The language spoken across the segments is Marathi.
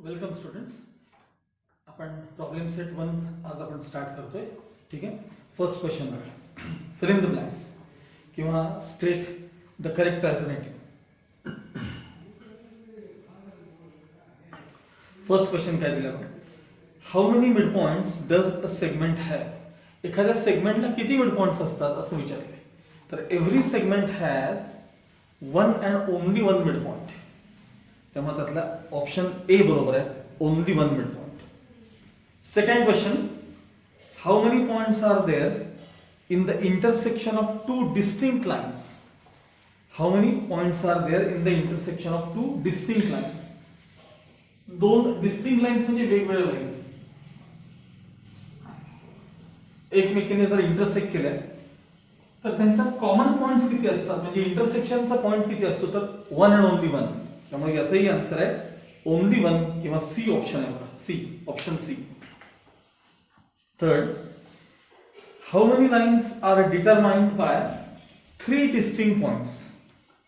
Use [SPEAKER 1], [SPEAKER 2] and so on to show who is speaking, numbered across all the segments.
[SPEAKER 1] Welcome students. आपण प्रॉब्लेम सेट 1 आज आपण स्टार्ट करतोय. ठीक आहे. फर्स्ट क्वेश्चन बघा. फिल इन द ब्लँक्स किंवा state the correct alternative. First question काय दिलं बघा. How many mid points does a segment have. एखाद्या सेगमेंटला किती मिड पॉइंट्स असतात असं विचारलंय. तर every segment has one and only one mid point. त्यामुळे त्यातला ऑप्शन ए बरोबर आहे. Only one mid point. Second question. How many points are there in the intersection of two distinct lines. How many points are there in the intersection of two distinct lines. दोन डिस्टिंक्ट लाइन्स म्हणजे वेगवेगळ्या लाइन्स एकमेकीने जर इंटरसेक्ट केल्या तर त्यांच्या कॉमन पॉइंट्स किती असतात, म्हणजे इंटरसेक्शनचा पॉइंट किती असतो, तर वन अँड ओनली वन. त्यामुळे याचाही आन्सर आहे ओनली वन किंवा सी ऑप्शन आहे बघा. C option C. Third. How many lines are determined by three distinct points.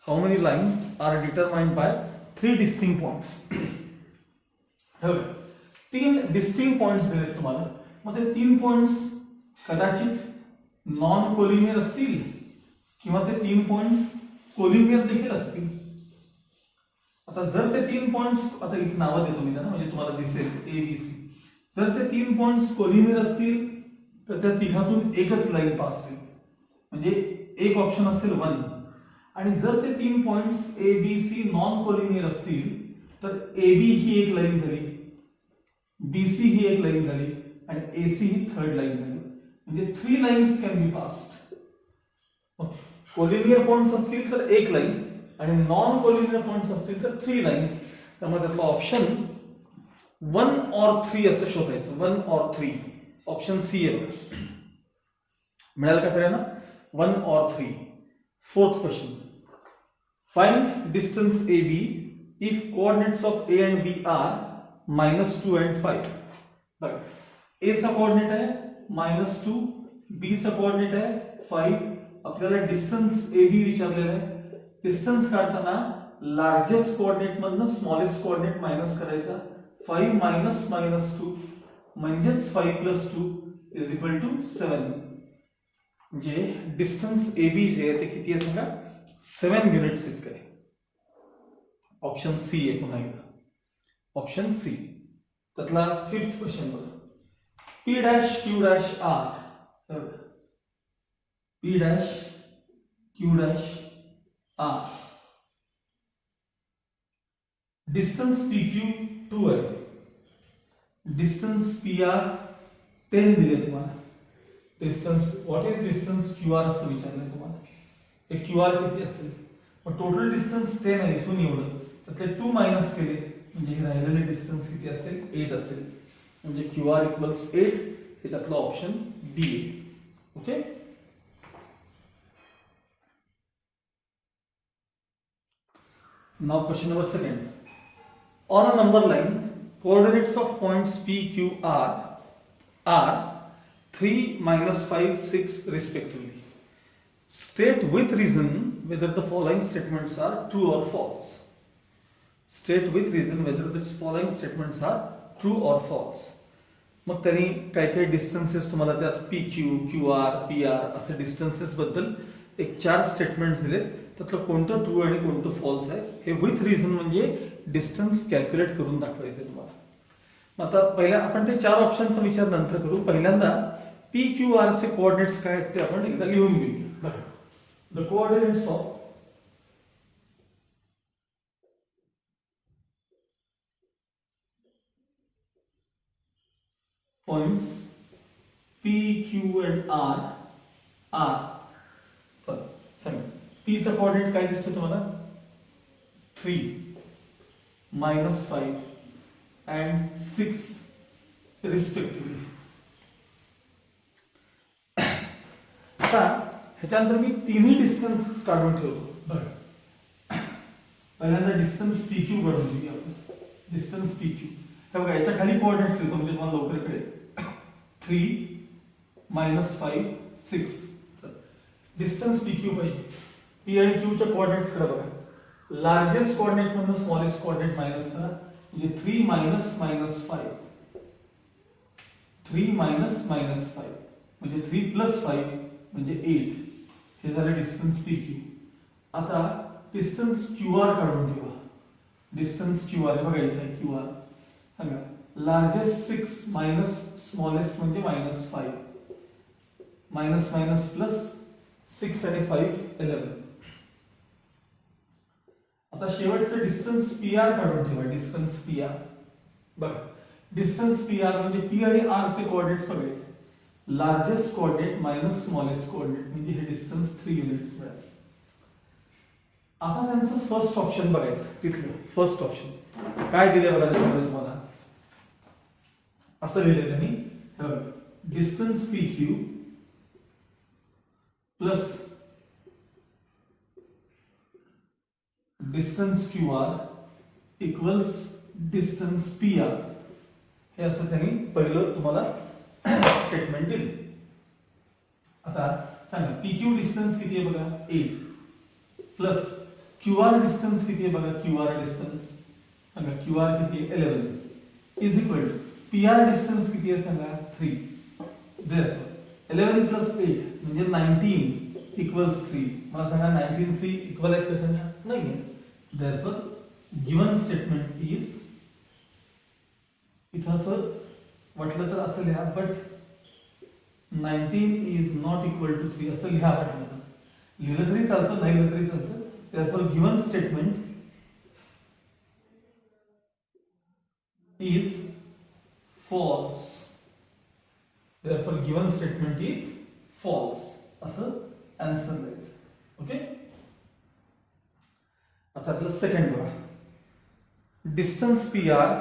[SPEAKER 1] How many lines are determined by three distinct points. तीन डिस्टिंक्ट पॉइंट्स दिलेत तुम्हाला. मग ते तीन पॉइंट्स कदाचित नॉन कोलिनियर असतील किंवा ते तीन पॉइंट्स कोलिनियर देखील असतील. आता जर ते तीन पॉइंट्स, आता इथे नावं देतो मी त्यांना म्हणजे तुम्हाला दिसेल ए बी सी. जर ते तीन पॉइंट्स कोलिनियर असतील तर त्या तिघातून एकच लाईन पास होईल, म्हणजे एक ऑप्शन असेल वन. आणि जर ते तीन points A B C non collinear असतील तर ए बी ही एक लाईन झाली, बी सी ही एक लाईन झाली आणि ए सी ही थर्ड लाईन झाली. म्हणजे three lines can be passed. Collinear points असतील तर एक लाईन आणि नॉन कोलिनियर पॉइंट्स असतील तर थ्री लाईन्स. त्यामुळे त्यातला ऑप्शन वन ऑर थ्री असं शोधायचं. One or three. Option C आहे. मिळालं का सगळ्यांना? One or three. Fourth question. Find distance A B if coordinates of A and B are -2 and 5. बघा, ए चा कोऑर्डिनेट आहे -2, बी चा कोऑर्डिनेट आहे 5. आपल्याला डिस्टन्स ए बी विचारलेला आहे. डिस्टन्स काढताना लार्जेस्ट कोऑर्डिनेट मधनं स्मॉलेस्ट कोऑर्डिनेट मायनस करायचा. 5 मायनस -2 म्हणजेच 5 + 2 = 7. म्हणजे डिस्टन्स ए बी जे आहे ते किती आहे सांगा? 7 युनिट्स इतकं आहे. ऑप्शन सी आहे पुन्हा एकदा. Option C. त्यातला फिफ्थ क्वेश्चन बघा. P dash Q dash R. P dash Q dash R. Distance PQ 2 आहे. डिस्टन्स PR 10 दिले तुम्हाला. Distance what is distance QR असं विचारलंय तुम्हाला. हे QR किती असेल? मग टोटल डिस्टन्स 10 आहे. इथून एवढं तर ते 2 मायनस केले म्हणजे हे राहिलेले डिस्टन्स किती असेल? 8 असेल. म्हणजे QR = 8. हे त्यातलं ऑप्शन डी आहे. Okay. Now question number second. On a number line coordinates of points P, Q, R are 3, -5, 6 respectively. State with reason whether the following statements are true or false. State with reason whether the following statements are true or false. मग त्यांनी काही काही डिस्टन्सेस तुम्हाला त्यात P Q, Q R, P R असे डिस्टन्सेस बद्दल एक 4 स्टेटमेंट्स दिलेत. त्यातलं कोणतं ट्रू आणि कोणतं फॉल्स आहे हे विथ रिझन म्हणजे डिस्टन्स कॅल्क्युलेट करून दाखवायचं तुम्हाला. मग आता पहिल्या आपण ते 4 ऑप्शनचा विचार नंतर करू. पहिल्यांदा पी क्यू आर चे कोऑर्डिनेट्स काय आहेत ते आपण एकदा लिहून घेऊ. बघा, the coordinates of points P, Q and R are P चा कोऑर्डिनेट काय दिसतो तुम्हाला? 3, -5 and 6 रिस्पेक्टिव्हली. आता ह्याच्यानंतर मी तिन्ही डिस्टन्स काढून ठेवतो. बघा, पहिल्यांदा डिस्टन्स PQ काढून घेऊया आपण. डिस्टन्स PQ हे बघा, याच्या खाली कोऑर्डिनेट्स लिहितो म्हणजे तुम्हाला लवकर कळेल. 3, -5, 6. डिस्टन्स PQ पाहिजे. P आणि Q च्या कोऑर्डिनेट्स करा बघा. लार्जेस्ट कोऑर्डिनेट मधून स्मॉलेस्ट कोऑर्डिनेट मायनस करा. म्हणजे 3 मायनस मायनस 5, 3 मायनस मायनस 5 म्हणजे 3 प्लस 5 म्हणजे 8. हे झालं डिस्टन्स पी क्यू. आता डिस्टन्स क्यू आर काढून ठेवा. डिस्टन्स क्यू आर बघा इथे क्यू आर सांगा. लार्जेस्ट 6 मायनस स्मॉलेस्ट म्हणजे मायनस 5, मायनस मायनस प्लस 6 आणि 5 11. आता शेवटचं डिस्टन्स पी आर काढून ठेवा. डिस्टन्स पी आर बघा. डिस्टन्स पी आर म्हणजे पी आणि आर चे कोऑर्डिनेट्स बघायचे. Largest coordinate minus smallest coordinate म्हणजे हे डिस्टन्स 3 युनिट्स मिळाले. आता त्यांचं फर्स्ट ऑप्शन बघायचं. तिथलं फर्स्ट ऑप्शन काय दिले बघा त्याच्यामध्ये तुम्हाला. असं लिहिलं त्यांनी distance P Q plus distance Q R equals distance P R. हे असं त्यांनी पहिलं तुम्हाला स्टेटमेंट दिले. आता सांगा पी क्यू डिस्टन्स किती आहे बघा 8 प्लस क्यू आर डिस्टन्स किती आहे बघा. क्यू आर डिस्टन्स सांगा क्यू आर किती आहे 11 is equal to P R distance किती आहे सांगा 3. देयरफॉर 11 प्लस 8 म्हणजे 19 इक्वल्स 3. मला सांगा 19 3 इक्वल आहे का सांगा नाही आहे. देयरफॉर गिवन स्टेटमेंट इज इथं असं वाटलं तर असं लिहा but 19 is not equal to 3 असं लिहा वाटलं तर. लिहिलं तरी चालतं नाही लिहिलं तरी चालतं. Therefore given statement is false. Therefore given statement is false. असं आन्सर द्यायचं. ओके. आता आपलं सेकंड बघा. डिस्टन्स पी आर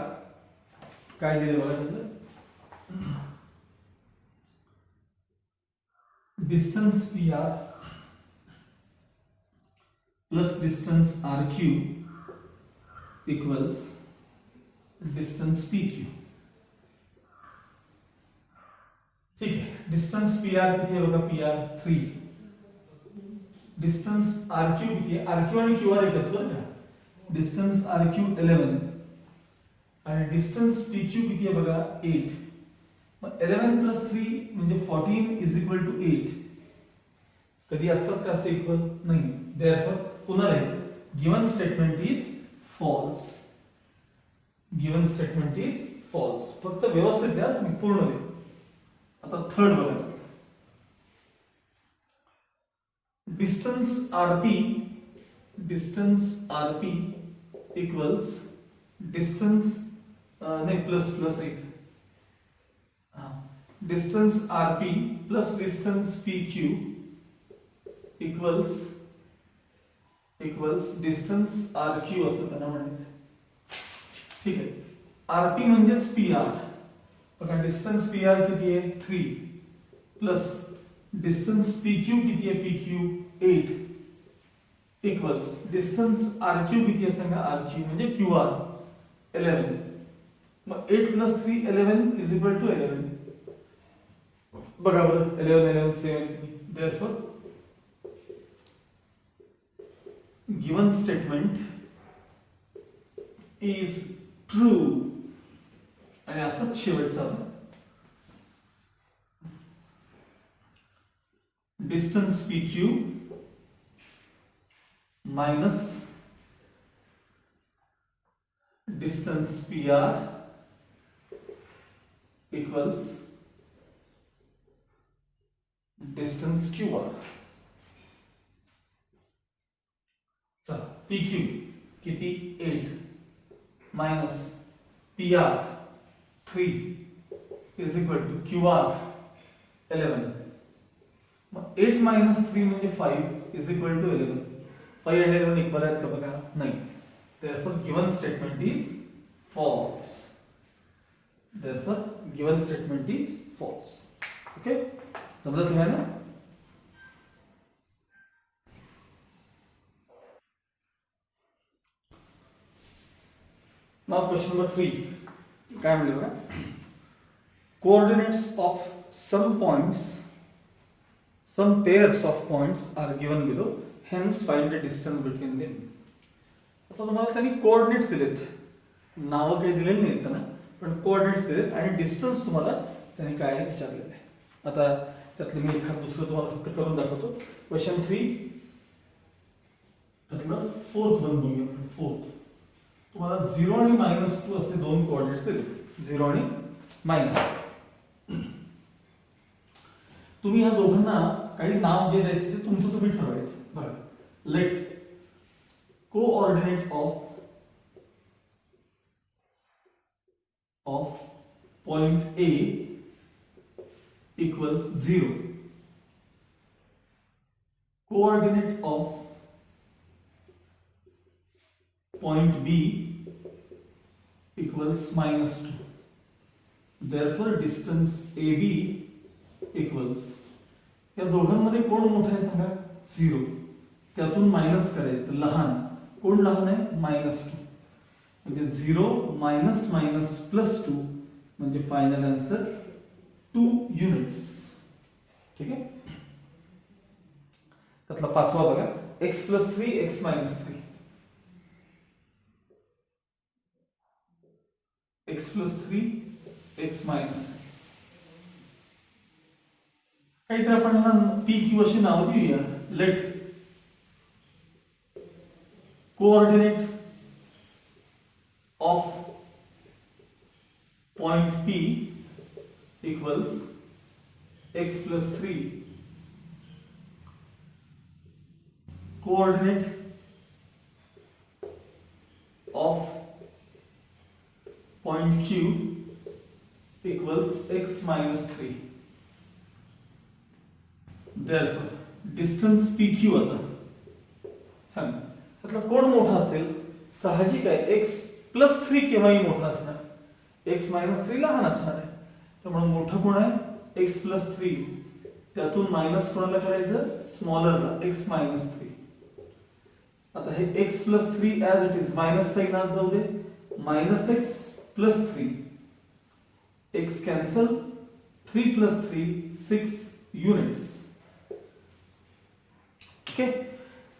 [SPEAKER 1] काय दिले बघा त्याचं. Distance P R plus distance R Q equals distance P Q. ठीक है. डिस्टन्स पी आर किती आहे बघा. P R 3. Distance R Q किती आहे. आर क्यू आणि क्यू आर एकच बरं का. डिस्टन्स आर क्यू 11 आणि डिस्टन्स पी क्यू किती आहे बघा 8. मग 11 प्लस 3 म्हणजे 14 इज इक्वल टू 8. कधी असतात का असे इक्वल नाही. देयरफॉर पुन्हा लिहायचं given statement is false. Given statement is false. फक्त व्यवस्थित द्या तुम्ही पूर्ण द्या. आता थर्ड बघा. डिस्टन्स आरपी इक्वल्स डिस्टन्स नाही plus plus 8. Distance RP plus distance P Q equals distance R Q असं त्यांना म्हणायचं. ठीक आहे. आरपी म्हणजेच पी आर बघा. डिस्टन्स पी आर किती आहे 3 प्लस डिस्टन्स पी क्यू किती आहे P Q 8 equals distance R Q किती आहे सांगा. आर क्यू म्हणजे क्यू आर 11. मग 8 प्लस 3 11 इज इक्वल टू 11. बघा बरं 11 same. Therefore given statement is true. आणि असंच शेवटचा distance P Q minus distance P R equals distance Q R. चला पी क्यू किती 8 minus P R 3 is equal to Q R 11. मग 8 मायनस 3 म्हणजे 5 इज इक्वल टू 11. 5 आणि 11 इक्वल आहेत का बघा नाही. Therefore given statement is false. Therefore given statement is false. Okay. समजा सगळ्यांना. नाउ क्वेश्चन नंबर 3 काय म्हणले बघा. coordinates of some points, some pairs of points are given below, hence find the distance between them. आता तुम्हाला त्यांनी कोऑर्डिनेट्स दिलेत. नावं काही दिलेली नाहीत त्यांना, पण कोऑर्डिनेट्स दिलेत आणि डिस्टन्स तुम्हाला त्यांनी काय विचारलेलं आहे. आता त्यातलं मी एखादं दुसरं तुम्हाला फक्त करून दाखवतो. क्वेश्चन 3 त्यातलं फोर्थ वन बघूया. फोर्थ तुम्हाला 0 आणि -2 असे दोन कोऑर्डिनेट्स दिले. 0 आणि मायनस. तुम्ही ह्या दोघांना काही नाव जे द्यायचे ते तुमचं तुम्ही ठरवायचं. बघा, let coordinate of point A equals 0. Coordinate of point B equals -2. Therefore distance AB equals, या दोघांमध्ये कोण मोठा आहे सांगा? 0. त्यातून मायनस करायचं. लहान कोण लहान आहे? -2. म्हणजे 0 मायनस मायनस प्लस 2 म्हणजे फायनल आन्सर 2 युनिट्स. ठीक आहे. त्यातला पाचवा बघा, x + 3 x - 3. x + 3 x - 3. काहीतरी आपण p q अशी नावं देऊया. Let coordinate of point P equals x + 3 coordinate of point Q equals x - 3. Therefore distance PQ आता सांगा, मतलब कोण मोठा असेल? साहजिक आहे x + 3 केव्हाही मोठा असणार, x - 3 लहान असणार आहे. त्यामुळे मोठं कोण आहे? x + 3. त्यातून मायनस कोणाला करायचं? स्मॉलरला, x - 3. आता हे x + 3 as it is, minus sign आत जाऊ दे. -x + 3, x cancel, 3 + 3 6 units. Okay.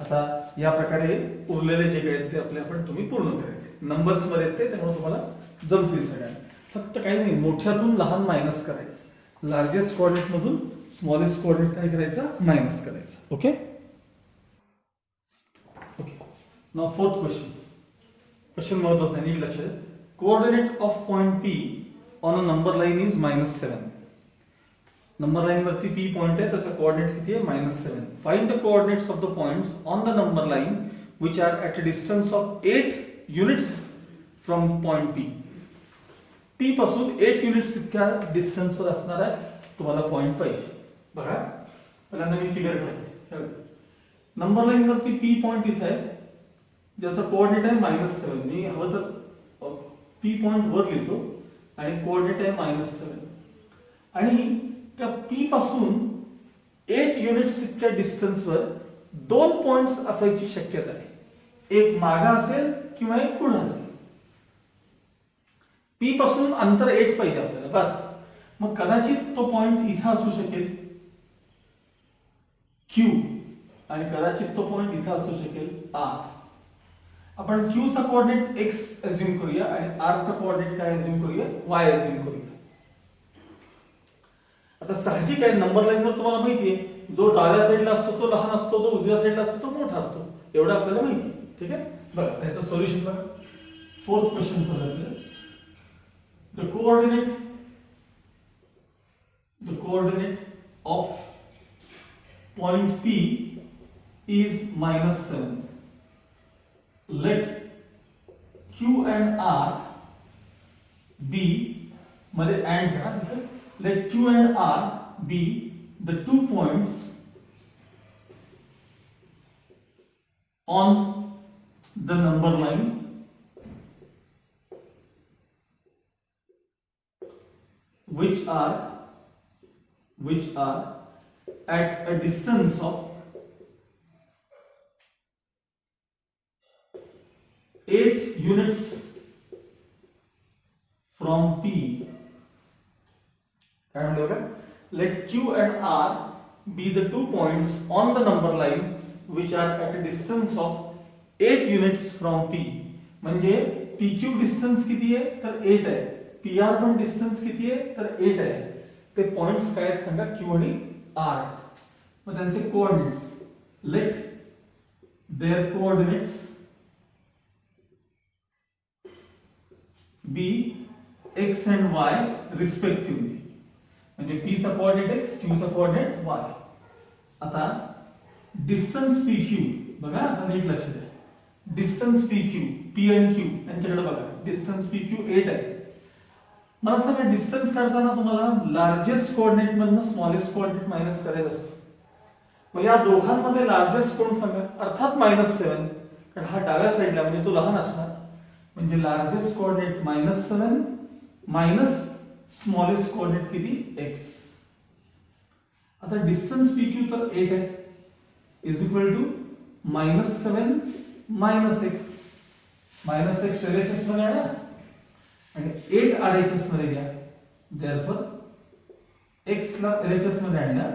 [SPEAKER 1] आता या प्रकारे उरलेले जे काही आहेत ते आपण तुम्ही पूर्ण करायचे. नंबर्स मध्ये आहेत ते, त्यामुळे तुम्हाला जमतील सगळ्यांना. फक्त काही नाही, मोठ्यातून लहान मायनस करायचं. लार्जेस्ट कोऑर्डिनेट मधून स्मॉलेस्ट कोऑर्डिनेट काय करायचा? मायनस करायचा. Okay okay. Now fourth question. Question महत्वाचा आहे, नीट लक्षात. Coordinate of point P on a number line is -7. Number line वरती P पॉइंट आहे, त्याचा कोऑर्डिनेट किती आहे? -7. Find the coordinates of the points on the number line which are at a distance of 8 units from point P. P पासून 8 युनिट्स इतक्या डिस्टन्सवर असणार आहे तुम्हाला पॉइंट पाहिजे. बघा, पहिल्यांदा मी फिगर काढते. नंबर लाइन वरती P पॉइंट इथे आहे, ज्याचा कोऑर्डिनेट आहे -7. मी हवं तर P पॉइंट वर लिहितो आणि कोऑर्डिनेट आहे -7. आणि त्या P पासून 8 युनिट्स इतक्या डिस्टन्सवर दोन पॉइंट्स असायची शक्यता आहे. एक मागा असेल किंवा एक पुढे असेल. P पासून अंतर 8 पाहिजे आपल्याला, बस. मग कदाचित तो पॉइंट इथं असू शकेल Q, आणि कदाचित तो पॉइंट इथं असू शकेल R. आपण Q चा कोऑर्डिनेट x अज्यूम करूया आणि R चा कोऑर्डिनेट काय अज्यूम करूया? y अज्यूम करूया. आता साहजिक आहे, नंबर लाईनवर तुम्हाला माहिती आहे, जो डाव्या साईडला असतो तो लहान असतो, जो उजव्या साईडला असतो तो मोठा असतो. एवढं आपल्याला माहिती आहे. ठीक आहे. बघा, त्याचं सोल्युशन बघा. फोर्थ क्वेश्चन बघा. The coordinate of point P is -7. Let Q and R be, मध्ये and करा. Let Q and R be the 2 points on the number line which are at a distance of 8 units from P. Let Q and R be the 2 points on the number line which are at a distance of 8 units from P. म्हणजे PQ डिस्टन्स किती आहे तर 8 आहे, PR पण डिस्टन्स किती आहे तर 8 आहे. ते पॉइंट्स काय आहेत सांगा, Q आणि R. मग त्यांचे coordinates, let their coordinates be x and y respectively. म्हणजे P चा कोऑर्डिनेट x, Q चा कोऑर्डिनेट y. आता डिस्टन्स PQ बघा, आता नीट लक्ष द्या. डिस्टन्स PQ, P आणि Q यांच्याकडे बघा. डिस्टन्स PQ 8 आहे. मला सांगा डिस्टन्स काढताना तुम्हाला लार्जेस्ट कोऑर्डिनेट मधनं स्मॉलेस्ट कोऑर्डिनेट मायनस करायचा असतो. मग या दोघांमध्ये लार्जेस्ट कोण सांगा, अर्थात -7, कारण हा डाव्या साईडला म्हणजे तो लहान असणार. म्हणजे largest coordinate -7 minus smallest coordinate किती x. आता डिस्टन्स PQ तर 8 आहे, is equal to -7 minus x. -x LHS मध्ये आहे ना, आणि 8 RHS मध्ये घ्या. देअरफॉर x ला LHS मध्ये आणणार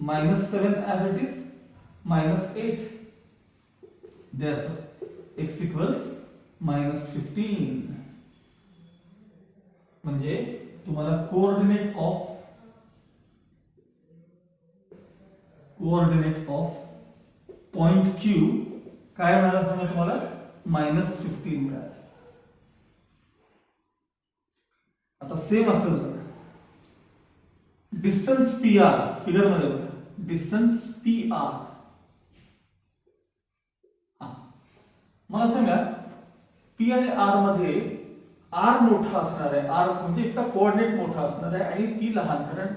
[SPEAKER 1] -7 as it is -8. Therefore x equals -15. म्हणजे तुम्हाला कोऑर्डिनेट ऑफ पॉइंट Q काय मिळालं सांगा, तुम्हाला -15 मिळालं. आता सेम असंच बघा, डिस्टन्स PR फिगर मध्ये बघा, डिस्टन्स PR. मला सांगा P आणि R मध्ये R मोठा असणार आहे, R म्हणजे इथला कोऑर्डिनेट मोठा असणार आहे आणि P लहान, कारण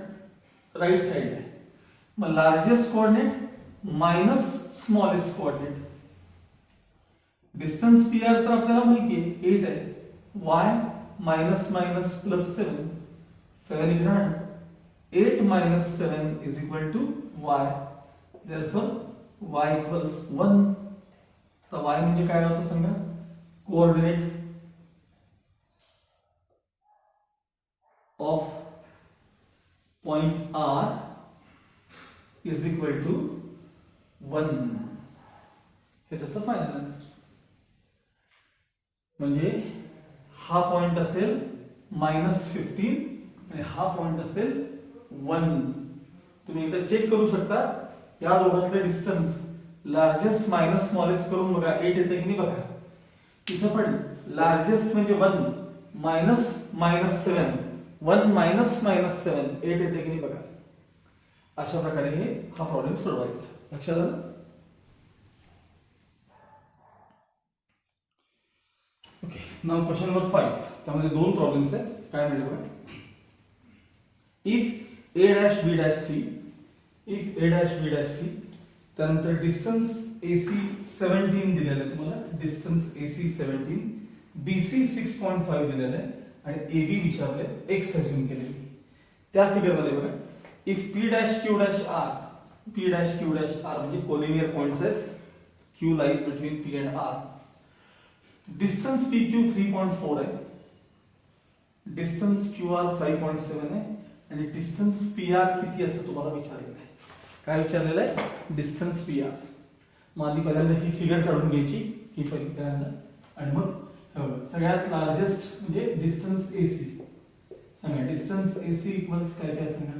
[SPEAKER 1] राईट साइड आहे. मग largest coordinate minus smallest coordinate. Distance PR तर आपल्याला माहिती आहे 8 आहे, y मायनस मायनस प्लस 7, 7 इकडे आणा. 8 minus 7 is equal to y. Therefore, y equals 1. तर y म्हणजे काय होतं सांगा, coordinate of point R is equal to 1. हे त्याचं फायनल आन्सर. म्हणजे हा पॉइंट असेल -15 आणि हा पॉइंट असेल 1. तुम्ही एकदा चेक करू शकता या दोघांचे डिस्टन्स लार्जेस्ट मायनस स्मॉलेस्ट करून बघा, 8 येते की नाही बघा. इथं पण लार्जेस्ट म्हणजे 1 मायनस -7, 1 मायनस -7, 8 येते की नाही बघा. अशा प्रकारे हा प्रॉब्लेम सोडवायचा. लक्षात आलं? Okay, now question number 5. त्यामध्ये दोन प्रॉब्लेम्स आहेत. काय मिळेल बघा. If A dash B dash C, if A dash B dash C, त्यानंतर डिस्टन्स AC 17 दिलेलं आहे तुम्हाला, डिस्टन्स AC 17, BC 6.5 दिलेलं आहे आणि AB विचारले, x अज्यूम केले. त्या फिगर मध्ये बघा, if P dash Q dash R, P dash Q dash R म्हणजे कोलिनियर पॉइंट्स आहेत, Q lies between P and R. Distance PQ 3.4 आहे, डिस्टन्स QR 5.7 आहे आणि डिस्टन्स PR किती असं तुम्हाला विचारलेलं आहे. काय विचारलेलं आहे? Distance PR. मग आधी पहिल्यांदा ही फिगर काढून घ्यायची, ही पहिल्यांदा, आणि मग सगळ्यात लार्जेस्ट म्हणजे डिस्टन्स AC सांगा. डिस्टन्स AC इक्वल्स काय काय सांगा,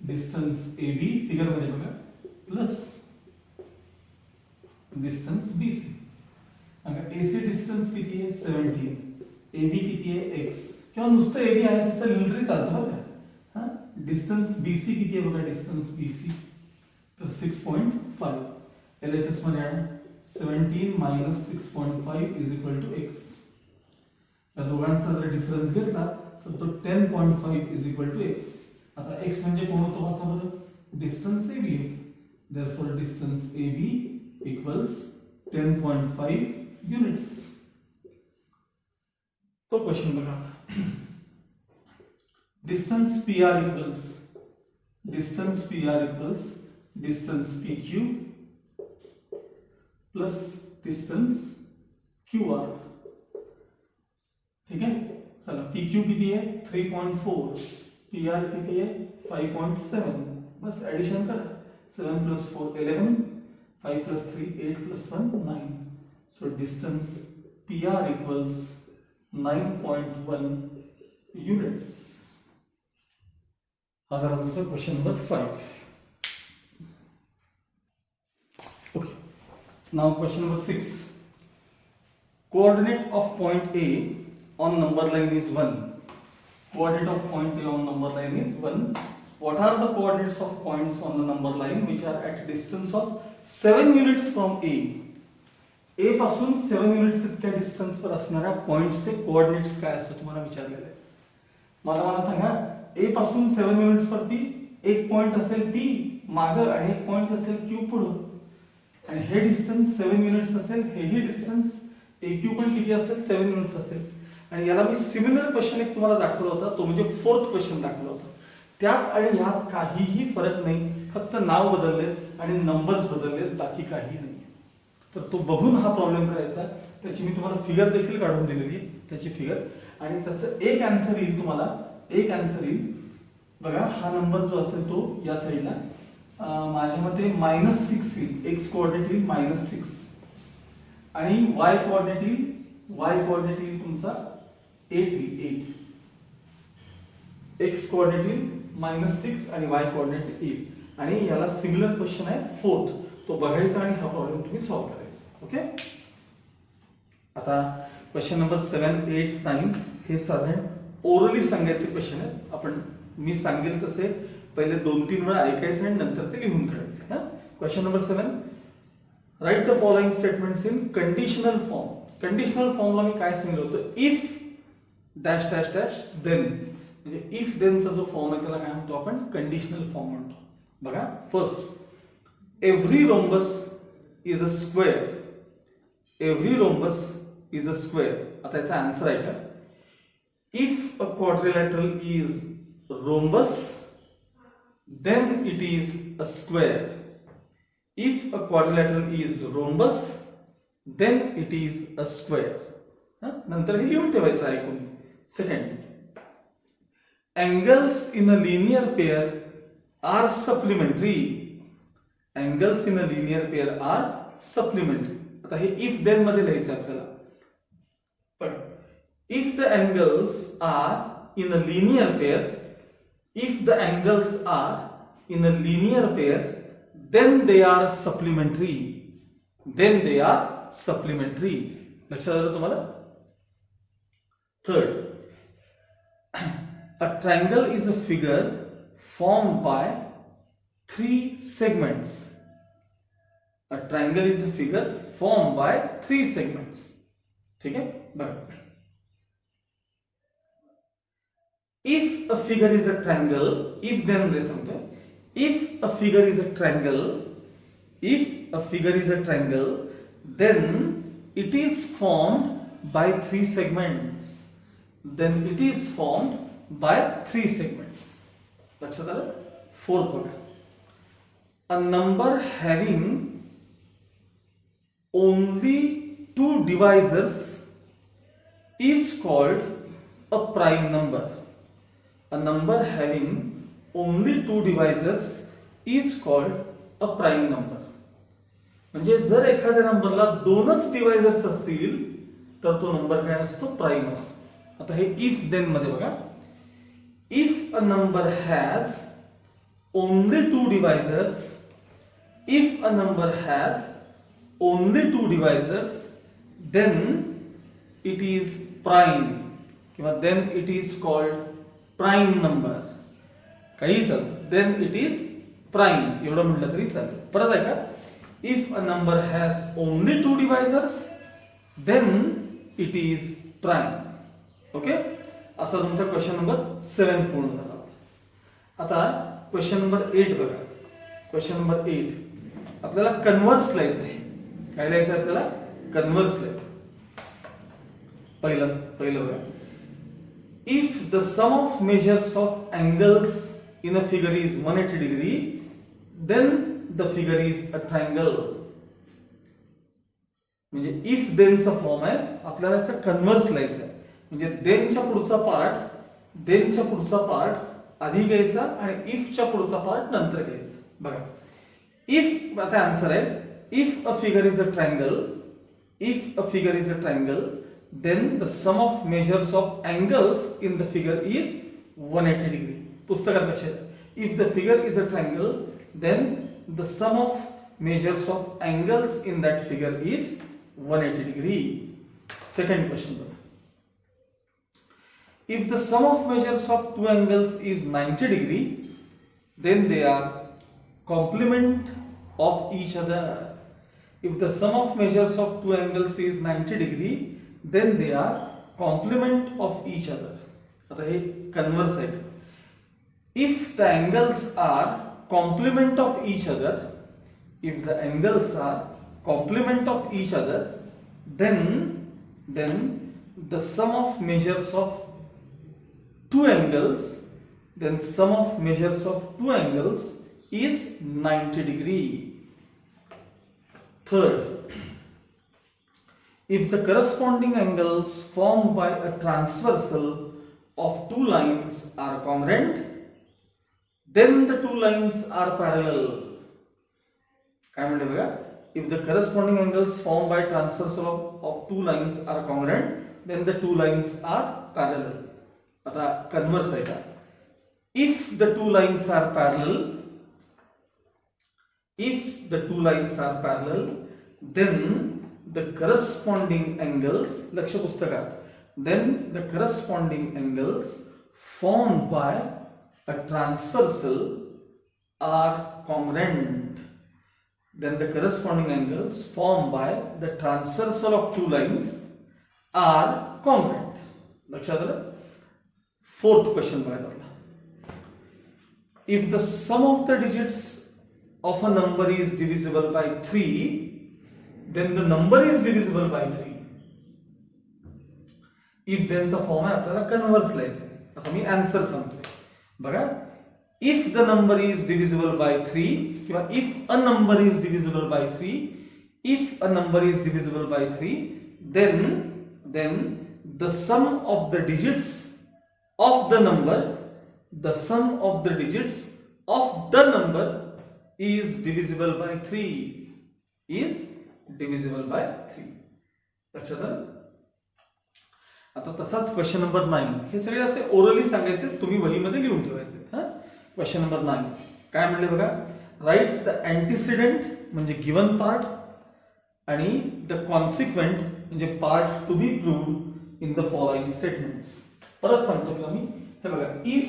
[SPEAKER 1] डिस्टन्स AB फिगर मध्ये बघा प्लस डिस्टन्स BC सांगा. AC डिस्टन्स किती आहे 17, AB किती आहे x, किंवा नुसतं AB आहे तसं लिहिलं तरी चालतं बरं का. डिस्टन्स BC किती आहे बघा, डिस्टन्स BC तर 6.5. LHS मध्ये आणा, 17 minus 6.5 is equal to x. या दोघांचा जर डिफरन्स घेतला तर तो 10.5 इज इक्वल टू x. आता x म्हणजे कोण होतो वाचा बरं, डिस्टन्स AB होतो. Therefore distance AB equals 10.5 units. तो क्वेश्चन बघा. Distance PR equals distance PQ plus distance QR. ठीक आहे, चला PQ किती आहे 3.4, PR किती आहे 5.7. बस ऍडिशन करा, 7 plus 4 11, 5 plus 3 8 plus 1 9. So distance PR equals 9.1 units. हा झाला तुमचा question number 5. Okay. Now question number 6. Coordinate of point A on number line is 1. Coordinate of point A on number line is 1. What are the coordinates of points on the number line which are at a distance of 7 units from A? A पासून 7 युनिट्स इतक्या डिस्टन्सवर असणाऱ्या पॉइंट्सचे कोऑर्डिनेट्स काय असं तुम्हाला विचारलेलं आहे. मला सांगा, A पासून 7 युनिट्स वरती एक पॉइंट असेल P मागं आणि एक पॉइंट असेल Q पुढं, आणि हे डिस्टन्स 7 युनिट्स असेल, हेही डिस्टन्स AQ पण किती असेल 7 युनिट्स असेल. आणि याला मी सिमिलर क्वेश्चन एक तुम्हाला दाखवला होता, तो म्हणजे 4th क्वेश्चन दाखवला होता. त्यात आणि ह्यात काहीही फरक नाही, फक्त नाव बदलले आणि नंबर्स बदलले, बाकी काही नाही. तर तो बघून हा प्रॉब्लेम करायचा. त्याची मी तुम्हाला फिगर देखील काढून दिलेली आहे, त्याची फिगर, आणि त्याचं एक आन्सर येईल तुम्हाला. एक आन्सर येईल बघा, हा नंबर जो असेल तो या साईडला माझ्या मते -6 येईल. एक्स कोऑर्डिनेट येईल -6 आणि वाय कोऑर्डिनेट येईल तुमचा 8 येईल. 8 एक्स कोऑर्डिनेट येईल -6 आणि वाय कोऑर्डिनेट येईल. आणि याला सिमिलर क्वेश्चन आहे 4th, तो बघायचा आणि हा प्रॉब्लेम तुम्ही सॉल्व्ह करायचा. ओके. आता क्वेश्चन नंबर 7, 8, 9 हे साधारण ओरली सांगायचे क्वेश्चन आहेत. आपण मी सांगेल तसे पहिले 2-3 वेळा ऐकायचं आणि नंतर ते लिहून काढायचं. Question number 7, write the following statements in conditional form. Conditional फॉर्मला मी काय सांगितलं होतं, if dash dash dash then, म्हणजे इफ देनचा जो फॉर्म आहे त्याला काय म्हणतो आपण, कंडिशनल फॉर्म म्हणतो. बघा, first, every rhombus is a square. Every rhombus is a square. आता याचा आन्सर आहे का, if a quadrilateral is rhombus then it is a square. If a quadrilateral is rhombus then it is a square. नंतर हे लिहून ठेवायचं ऐकून. Second, angles in a linear pair are supplementary. Angles in a linear pair are supplementary. आता हे if then मध्ये लिहायचं आपल्याला. पण if the angles are in a linear pair, if the angles are in a linear pair, then they are supplementary. Then they are supplementary. लक्षात आलं तुम्हाला? Third, a triangle is a figure formed by 3 segments. A triangle is a figure formed by 3 segments. ठीक है? बघा, if a figure is a triangle, if then मध्ये सांगतो, if a figure is a triangle, if a figure is a triangle, then it is formed by 3 segments. Then it is formed by 3 segments. लक्षात आलं? 4th बघा, a number having only 2 divisors is called a prime number. A number having only 2 divisors is called a prime number. म्हणजे जर एखाद्या नंबरला 2च डिवायझर्स असतील तर तो नंबर काय असतो, प्राईम असतो. आता हे इफ देन मध्ये बघा, if a number has only 2 divisors, if a number has only 2 divisors, then it is prime, किंवा then it is called prime number. काही चालतं, then it is prime एवढं म्हटलं तरी चालेल. परत आहे का, if a number has only 2 divisors, then it is prime. Okay. असा तुमचा क्वेश्चन नंबर 7 पूर्ण झाला. आता क्वेश्चन नंबर 8 बघा. क्वेश्चन नंबर 8 आपल्याला कन्व्हर्स लिहायचं आहे. काय लिहायचं आहे आपल्याला, कन्व्हर्स लिहायचं. पहिलं बघा, if the sum of measures of angles in a figure is 180 degree, then the figure is a triangle. म्हणजे इफ देनचा फॉर्म आहे, आपल्याला याचा कन्व्हर्स लिहायचं आहे. म्हणजे देनच्या पुढचा पार्ट आधी घ्यायचा आणि इफच्या पुढचा पार्ट नंतर घ्यायचा. बघा, इफ आता आन्सर आहे, if a figure is a triangle, if a figure is a triangle, then the sum of measures of angles in the figure is 180 degree. पुस्तकात लक्षात, if the figure is a triangle, then the sum of measures of angles in that figure is 180 degree. Second question. If the sum of measures of two angles is 90 degree, then they are complement of each other. If the sum of measures of two angles is 90 degree, then they are complement of each other. आता हे converse आहे. If the angles are complement of each other, if the angles are complement of each other, then the sum of measures of two angles, then sum of measures of two angles is 90 degree. Third, if the corresponding angles formed by a transversal of two lines are congruent, then the two lines are parallel. काय म्हणते बघा, if the corresponding angles formed by transversal of two lines are congruent, then the two lines are parallel. आता converse आहे का, if the two lines are parallel, if the two lines are parallel, then the corresponding angles, लक्ष पुस्तकात, then the corresponding angles formed by a transversal are congruent. Then the corresponding angles formed by the transversal of two lines are congruent. लक्षात आलं? Fourth question बघा. If the sum of the digits of a number is divisible by 3, then the number is divisible by 3. If then चा फॉर्म आहे आपल्याला कन्व्हर्स लिहायचा. आता मी आन्सर सांगतोय बघा. If the number is divisible by 3 किंवा if a number is divisible by 3, if a number is divisible by 3, then the sum of the digits of the number, the sum of the digits of the number is divisible by 3, is divisible by 3. लक्षात आलं? आता तसाच क्वेश्चन नंबर 9. हे सगळे असे ओरली सांगायचे, तुम्ही वहीमध्ये लिहून ठेवायचे. क्वेश्चन नंबर 9 काय म्हणले बघा, राईट द अँटीसिडेंट म्हणजे गिवन पार्ट आणि द कॉन्सिक्वेंट म्हणजे part to be proved in the following statements. परत सांगतो की आम्ही, हे बघा, if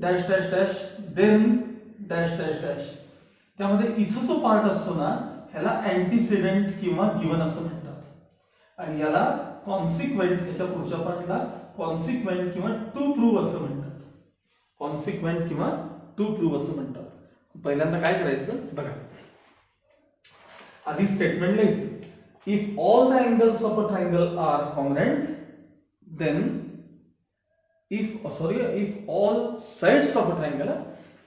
[SPEAKER 1] dash dash dash then dash dash dash, त्यामध्ये इथं जो पार्ट असतो ना ह्याला अँटीसिडेंट किंवा गिवन असं म्हणतात, आणि याला कॉन्सिक्वेंट, याच्या पुढच्या पार्टला कॉन्सिक्वेंट किंवा टू प्रूव्ह असं म्हणतात. कॉन्सिक्वेंट किंवा टू प्रूव्ह असं म्हणतात. पहिल्यांदा काय करायचं बघा, आधी स्टेटमेंट लिहायचं. If all the angles of a triangle are congruent, then if all sides of a triangle,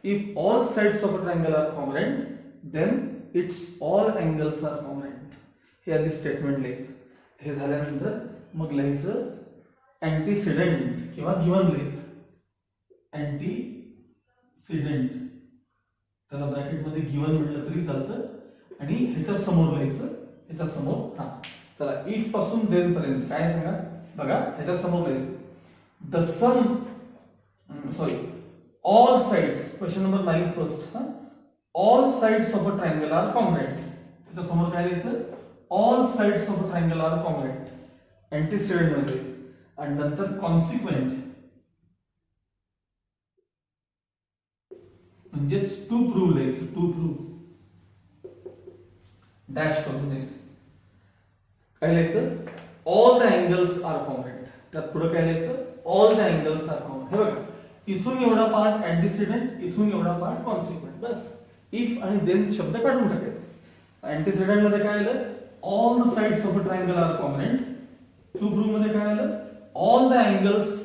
[SPEAKER 1] if all sides of a triangle are congruent, then its all angles are congruent. हे आधी स्टेटमेंट लिहायचं. हे झाल्यानंतर मग लिहायचं अँटीसिडेंट किंवा गिवन लिहायचं. अँटीसिडेंट त्याला ब्रॅकेट मध्ये गिवन म्हटलं तरी चालतं, आणि ह्याच्या समोर लिहायचं, ह्याच्या समोर. हा चला, इफ पासून देन पर्यंत काय सांगा बघा, ह्याच्या समोर लिहायचं the sum, all sides, question number 9 first, all sides of a triangle are congruent. त्याच्या समोर काय लिहायचं, all sides of a triangle are congruent, antecedent मध्ये, आणि नंतर consequent म्हणजे टू प्रूव्ह लिहायचं, टू प्रूव्ह डॅश करून द्यायचं. काय लिहायचं, all the angles are congruent. त्यात पुढे काय लिहायचं, all the angles are congruent. हे बघा, इथून एवढा पार्ट अँटीसिडेंट, इथून एवढा पार्ट कॉन्सिक्वेंट. बस इफ आणि देन शब्द काढून टाकायचे. अँटीसिडेंट मध्ये काय आलं, all the sides of a triangle are congruent. To prove मध्ये काय आलं, all the angles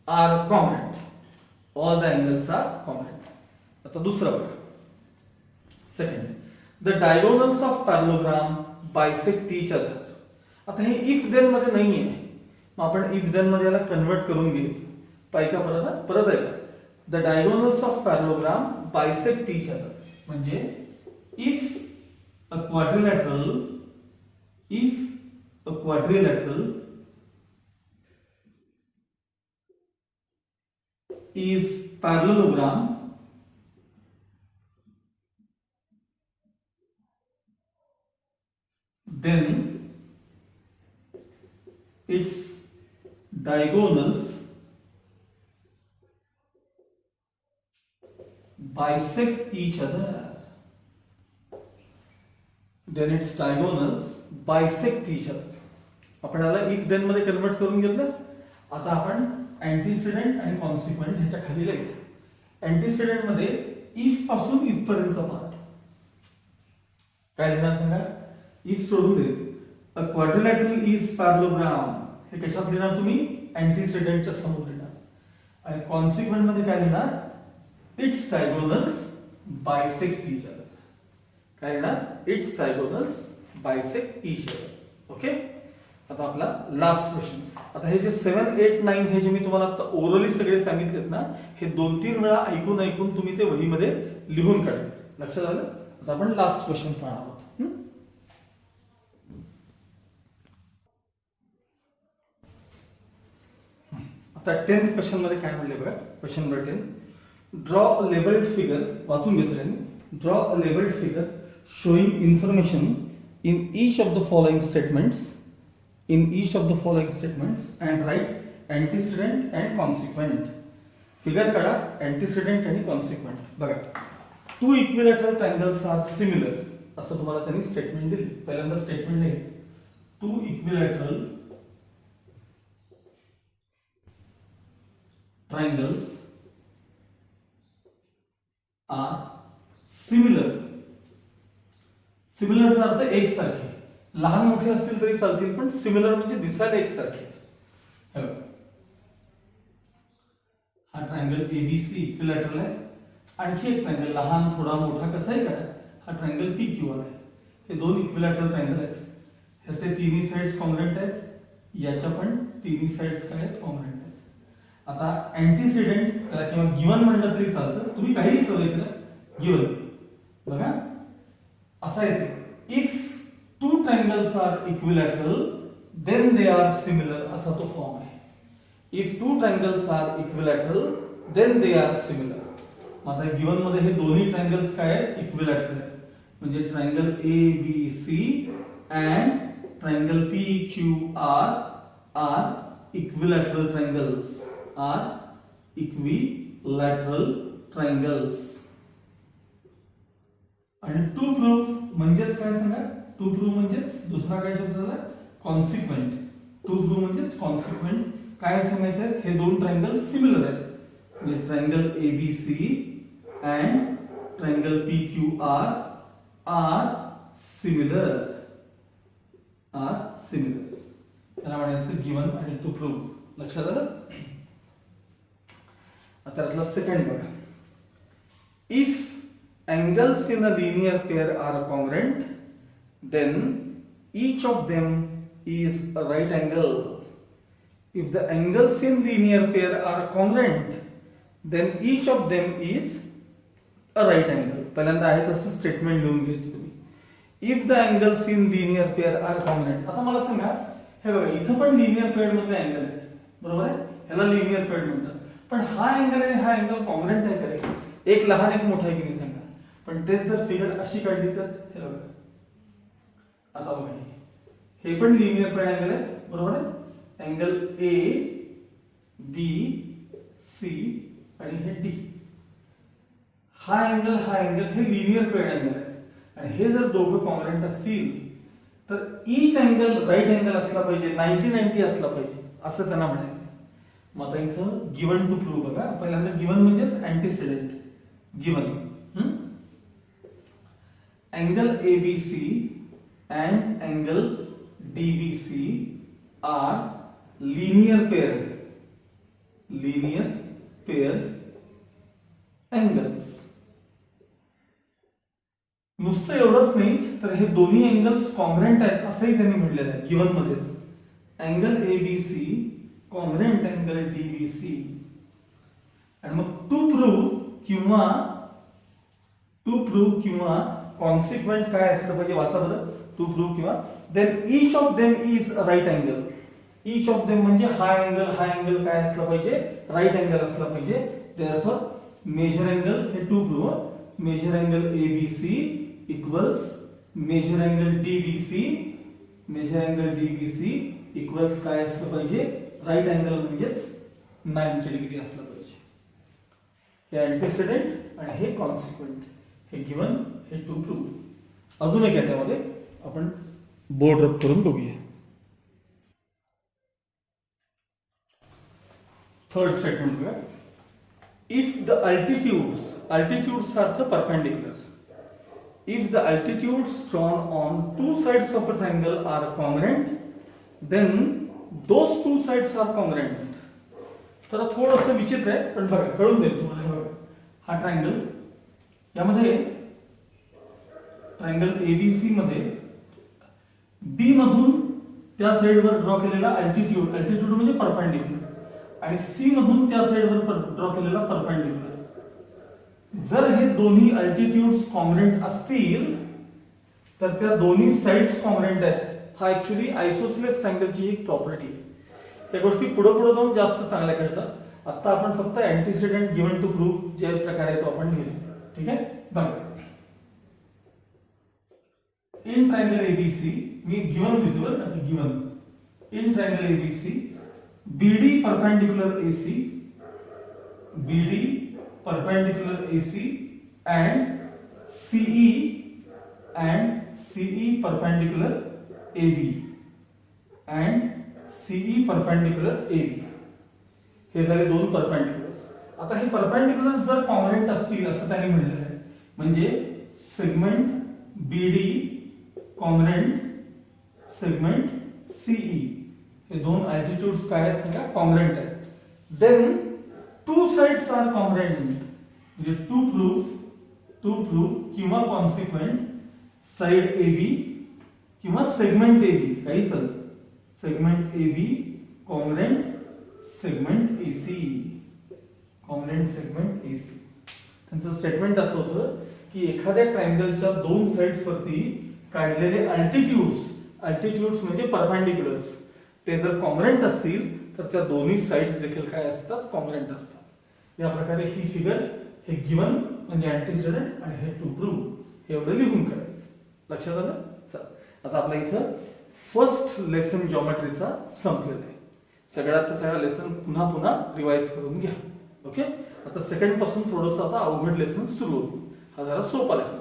[SPEAKER 1] are congruent. All the angles are congruent. आता दुसरं बघा, second, the diagonals of parallelogram bisect each other. आता हे इफ देन मध्ये नाहीये, मग आपण इफ देन मध्ये याला कन्वर्ट करून घ्यायचं. पाहिजे का परत आहे का, the diagonals of parallelogram bisect each other म्हणजे if a quadrilateral is parallelogram, then its diagonals bisect each other. Then its diagonals bisect each other. आपण याला इफ देन मध्ये कन्वर्ट करून घेतलं. आता आपण अँटीसिडेंट आणि कॉन्सिक्वेंट ह्याच्या खाली लिहायचं. अँटीसिडेंट मध्ये इफ पासून इथपर्यंतचा पार्ट काय लिहिणार सांगा. इफ सोडून द्यायचं. अ क्वाड्रिलॅटरल इज पॅरलोग्राम हे कशात लिहिणार तुम्ही अँटीसिडेंटच्या समोर लिहिणार. आणि कॉन्सिक्वेंट मध्ये काय लिहिणार it's diagonals bisect each other. काय लिहिणार it's diagonals bisect each other. Okay. आता आपला लास्ट क्वेश्चन. आता हे जे 7, 8, 9 हे जे मी तुम्हाला आता ओरली सगळे सांगितलेत ना हे 2-3 वेळा ऐकून तुम्ही ते वहीमध्ये लिहून काढायचं. लक्षात आलं. आता आपण लास्ट क्वेश्चन पाहणार आहोत. आता 10th क्वेश्चन मध्ये काय म्हणले बघा. Question number 10. Draw a labelled figure. वाचून घे सगळ्यांनी. Draw a labelled figure showing information in each of the following statements and write antecedent and consequent. Figure काढा antecedent आणि consequent. बघा. Two equilateral triangles are similar असं तुम्हाला त्यांनी स्टेटमेंट दिली. पहिल्यांदा स्टेटमेंट आहे two equilateral triangles are similar. सिमिलरचा अर्थ एकसारखे. लहान मोठे असतील तरी चालतील पण सिमिलर म्हणजे दिसायला एकसारखे. हा ट्रायंगल एबीसी इक्विलॅटरल आहे. आणखी एक ट्रायंगल लहान थोडा मोठा कसाही करा. हा ट्रायंगल पीक्यूआर आहे. हे दोन इक्विलॅटरल ट्रायंगल आहेत. ह्याचे तिन्ही साइड्स कॉन्ग्रुएंट आहेत. याच्या पण तिन्ही साइड्स काय आहेत कॉन्ग्रुएंट आहेत. आता अँटीसिडेंट किंवा गिवन म्हणलं तरी चालतं. तुम्ही काहीही सवय केलं गिवन. बघा असा येते. If two triangles are equilateral then they are similar असा तो फॉर्म आहे. if two triangles are equilateral then they are similar. आता गिवन मध्ये हे दोन्ही ट्रायंगल्स काय आहेत इक्विलॅटरल आहेत. म्हणजे triangle ABC and triangle PQR are equilateral triangles. आणि टू प्रूव्ह म्हणजेच काय सांगा. टू प्रूव्ह म्हणजेच दुसरा काय शब्द झाला कॉन्सिक्वेंट. टू प्रूव्ह म्हणजेच कॉन्सिक्वेंट. काय सांगायचं आहे हे दोन ट्रायंगल सिमिलर आहेत. म्हणजे triangle ABC and triangle PQR are similar. त्याला म्हणायचं गिवन आणि टू प्रूव्ह. लक्षात आलं. आता त्यातला सेकंड बघा. If angles in a linear pair are congruent then each of them is a right angle. If the angles in linear pair are congruent then each of them is a right angle. पहिल्यांदा आहे तसं स्टेटमेंट लिहून घ्यायचं तुम्ही. If the angles in linear pair are congruent. आता मला सांगा हे बघा इथं पण लिनियर पेअर मधले अँगल आहेत. बरोबर आहे. ह्याला लिनियर पेअर म्हणतात. पण हा अँगल आणि हा अँगल कॉन्ग्रुएंट आहे का रे. एक लहान एक मोठा आहे की नाही सांगा. पण तेच जर फिगर अशी काढली तर हे बघा. आता बघा हे पण लिनियर पेअर अँगल आहे. बरोबर आहे. अँगल ए बी सी आणि हे डी. हा अँगल हे लिनियर पेअर अँगल आहे. आणि हे जर दोघं कॉन्ग्रुएंट असतील तर ईच अँगल राईट अँगल असला पाहिजे. 90-90 असला पाहिजे असं त्यांना म्हणायचं. मग आता इथं गिवन टू प्रूव्ह बघा. पहिल्यांदा गिवन म्हणजेच antecedent. Given angle ABC and angle DBC are linear pair angles. नुसतं एवढंच नाही तर हे दोन्ही अँगल्स कॉन्ग्रुएंट आहेत असंही त्यांनी म्हटलेलं आहे गिवन मध्येच. Angle ABC congruent angle DBC. आणि मग टू प्रूव्ह किंवा कॉन्सिक्वेंट काय असलं पाहिजे वाचा बरं. टू प्रूव्ह किंवा then each of them is a right angle. Each of them म्हणजे हा अँगल काय असला पाहिजे राईट अँगल असला पाहिजे. therefore measure angle हे to prove measure angle ABC equals measure angle DBC equals काय असलं पाहिजे राईट अँगल म्हणजेच 90 डिग्री असलं पाहिजे. हे अँटीसिडेंट आणि हे कॉन्सिक्वेंट हे गिवन हे टू प्रूव्ह. अजून एक याच्यामध्ये आपण बोर्ड रब करून बघूया. थर्ड स्टेटमेंट बघा. If the altitudes are the perpendicular. If the altitudes drawn on two sides of a triangle are congruent, then those two sides are congruent. तर थोडंसं विचित्र आहे पण बघा कळून देईल तुम्हाला. हा ट्रायंगल यामध्ये ट्रायंगल एबीसी मध्ये बी मधून त्या साइडवर ड्रॉ केलेला अल्टिट्यूड म्हणजे परपेंडिक्युलर आणि सी मधून त्या साइडवर ड्रॉ केलेला परपेंडिक्युलर. जर हे दोन्ही अल्टिट्यूड्स कॉन्ग्रुएंट असतील तर त्या दोन्ही साइड्स कॉन्ग्रुएंट आहेत. हा ऍक्च्युअली आयसोसेलेस ट्रायंगलची एक प्रॉपर्टी आहे. या गोष्टी पुढे जाऊन जास्त चांगल्या कळतात. आता आपण फक्त अँटीसिडेंट गिवन टू प्रूव्ह जे प्रकारे तो आपण घेऊ. ठीक आहे बघा. In triangle ABC me given लिहितो बरं का. Given in triangle ABC BD perpendicular AC and CE perpendicular AB हे झाले दोन परपेंडिक्युलर्स. आता हे परपेंडिक्युलर्स जर कॉन्ग्रुएंट असतील असं त्यांनी म्हटलेलं आहे म्हणजे segment BD congruent segment CE हे दोन अल्टिट्यूड्स काय आहेत सांगा कॉन्ग्रुएंट आहेत. Then two sides are congruent म्हणजे टू प्रूव्ह किंवा कॉन्सिक्वेंट साइड AB किंवा सेगमेंट AB काही चालतं. Segment AB congruent segment AC त्यांचं स्टेटमेंट असं होतं की एखाद्या ट्रायंगलच्या दोन साइड्स वरती काढलेले अल्टिट्यूड्स म्हणजे परपेंडिक्युलर्स ते जर कॉन्ग्रुएंट असतील तर त्या दोन्ही साइड्स देखील काय असतात कॉन्ग्रुएंट असतात. या प्रकारे ही फिगर हे गिवन म्हणजे अँटीसिडेंट आणि हे टू प्रूव्ह हे एवढं लिहून काढायचं. लक्षात आलं. आता आपला इथं फर्स्ट लेसन जॉमेट्रीचा संपलेला आहे. सगळ्याचा सगळा लेसन पुन्हा रिवाइज करून घ्या. ओके. आता सेकंड पासून थोडंसं आता अवघड लेसन सुरू होईल. हा जरा सोपा लेसन